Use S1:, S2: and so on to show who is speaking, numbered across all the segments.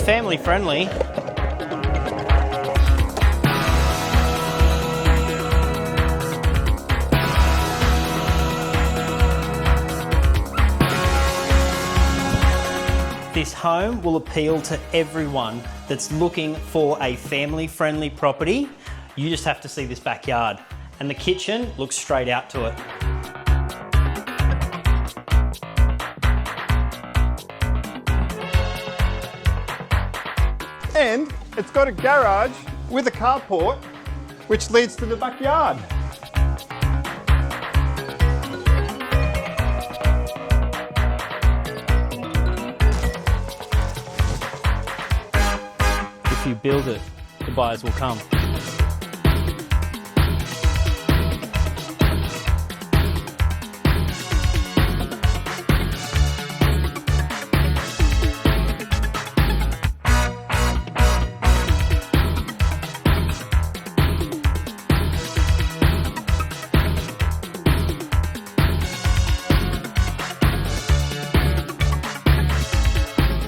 S1: family friendly. This home will appeal to everyone that's looking for a family-friendly property. You just have to see this backyard. And the kitchen looks straight out to it.
S2: And it's got a garage with a carport, which leads to the backyard.
S1: If you build it, the buyers will come.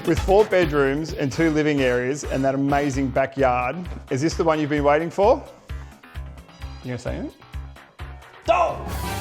S2: With 4 bedrooms and 2 living areas and that amazing backyard, is this the one you've been waiting for? You gonna say it?
S1: Oh!